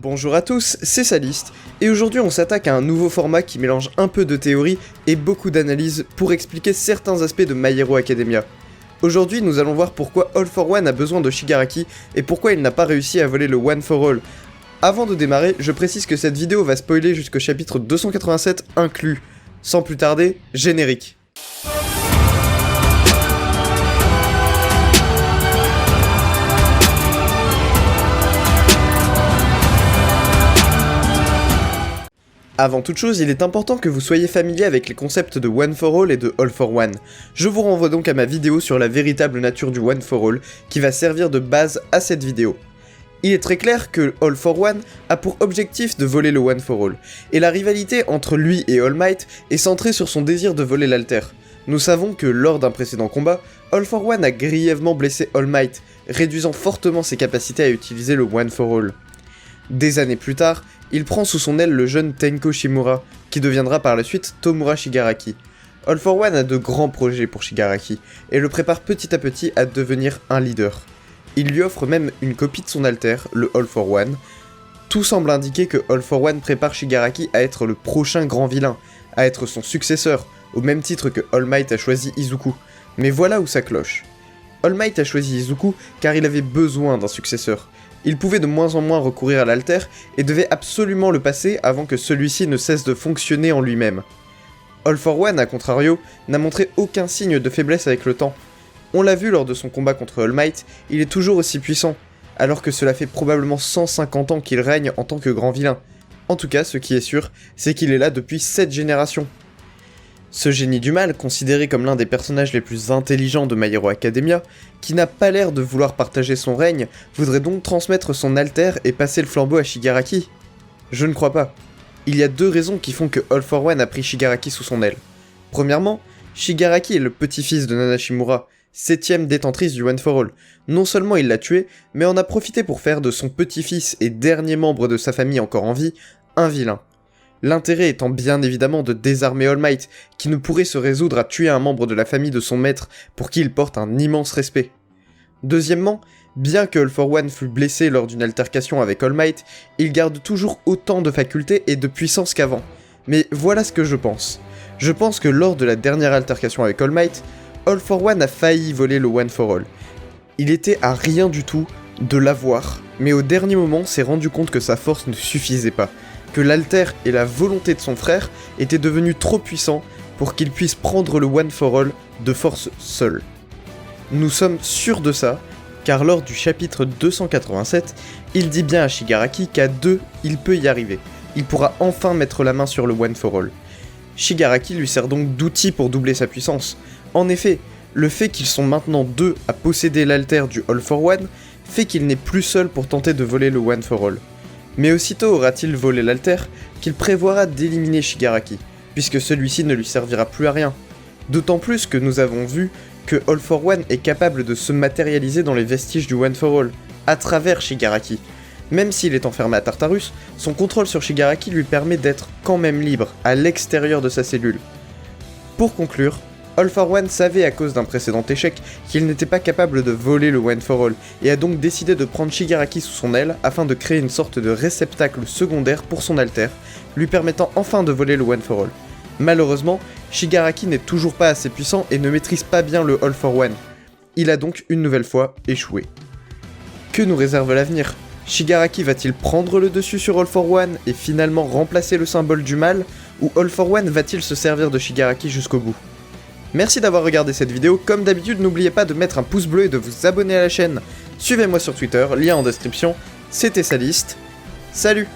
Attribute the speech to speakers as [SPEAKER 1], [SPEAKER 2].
[SPEAKER 1] Bonjour à tous, c'est Saliste, et aujourd'hui on s'attaque à un nouveau format qui mélange un peu de théorie et beaucoup d'analyse pour expliquer certains aspects de My Hero Academia. Aujourd'hui nous allons voir pourquoi All for One a besoin de Shigaraki et pourquoi il n'a pas réussi à voler le One for All. Avant de démarrer, je précise que cette vidéo va spoiler jusqu'au chapitre 287 inclus. Sans plus tarder, générique. Avant toute chose, il est important que vous soyez familier avec les concepts de One for All et de All for One. Je vous renvoie donc à ma vidéo sur la véritable nature du One for All, qui va servir de base à cette vidéo. Il est très clair que All for One a pour objectif de voler le One for All, et la rivalité entre lui et All Might est centrée sur son désir de voler l'Alter. Nous savons que lors d'un précédent combat, All for One a grièvement blessé All Might, réduisant fortement ses capacités à utiliser le One for All. Des années plus tard, il prend sous son aile le jeune Tenko Shimura, qui deviendra par la suite Tomura Shigaraki. All for One a de grands projets pour Shigaraki, et le prépare petit à petit à devenir un leader. Il lui offre même une copie de son alter, le All for One. Tout semble indiquer que All for One prépare Shigaraki à être le prochain grand vilain, à être son successeur, au même titre que All Might a choisi Izuku. Mais voilà où ça cloche. All Might a choisi Izuku car il avait besoin d'un successeur. Il pouvait de moins en moins recourir à l'alter et devait absolument le passer avant que celui-ci ne cesse de fonctionner en lui-même. All for One, à contrario, n'a montré aucun signe de faiblesse avec le temps. On l'a vu lors de son combat contre All Might, il est toujours aussi puissant, alors que cela fait probablement 150 ans qu'il règne en tant que grand vilain. En tout cas, ce qui est sûr, c'est qu'il est là depuis 7 générations. Ce génie du mal, considéré comme l'un des personnages les plus intelligents de My Hero Academia, qui n'a pas l'air de vouloir partager son règne, voudrait donc transmettre son alter et passer le flambeau à Shigaraki? Je ne crois pas. Il y a deux raisons qui font que All for One a pris Shigaraki sous son aile. Premièrement, Shigaraki est le petit-fils de Nana Shimura, 7ème détentrice du One for All. Non seulement il l'a tué, mais en a profité pour faire de son petit-fils et dernier membre de sa famille encore en vie, un vilain. L'intérêt étant bien évidemment de désarmer All Might, qui ne pourrait se résoudre à tuer un membre de la famille de son maître pour qui il porte un immense respect. Deuxièmement, bien que All for One fût blessé lors d'une altercation avec All Might, il garde toujours autant de facultés et de puissance qu'avant. Mais voilà ce que je pense. Je pense que lors de la dernière altercation avec All Might, All for One a failli voler le One for All. Il était à rien du tout de l'avoir, mais au dernier moment s'est rendu compte que sa force ne suffisait pas, que l'alter et la volonté de son frère étaient devenus trop puissants pour qu'il puisse prendre le One for All de force seul. Nous sommes sûrs de ça, car lors du chapitre 287, il dit bien à Shigaraki qu'à deux, il peut y arriver. Il pourra enfin mettre la main sur le One for All. Shigaraki lui sert donc d'outil pour doubler sa puissance. En effet, le fait qu'ils sont maintenant deux à posséder l'alter du All for One fait qu'il n'est plus seul pour tenter de voler le One for All. Mais aussitôt aura-t-il volé l'alter qu'il prévoira d'éliminer Shigaraki, puisque celui-ci ne lui servira plus à rien. D'autant plus que nous avons vu que All for One est capable de se matérialiser dans les vestiges du One for All, à travers Shigaraki. Même s'il est enfermé à Tartarus, son contrôle sur Shigaraki lui permet d'être quand même libre, à l'extérieur de sa cellule. Pour conclure, All for One savait à cause d'un précédent échec qu'il n'était pas capable de voler le One for All, et a donc décidé de prendre Shigaraki sous son aile afin de créer une sorte de réceptacle secondaire pour son alter, lui permettant enfin de voler le One for All. Malheureusement, Shigaraki n'est toujours pas assez puissant et ne maîtrise pas bien le All for One. Il a donc une nouvelle fois échoué. Que nous réserve l'avenir? Shigaraki va-t-il prendre le dessus sur All for One et finalement remplacer le symbole du mal, ou All for One va-t-il se servir de Shigaraki jusqu'au bout? Merci d'avoir regardé cette vidéo, comme d'habitude n'oubliez pas de mettre un pouce bleu et de vous abonner à la chaîne. Suivez-moi sur Twitter, lien en description, c'était Saliste, salut!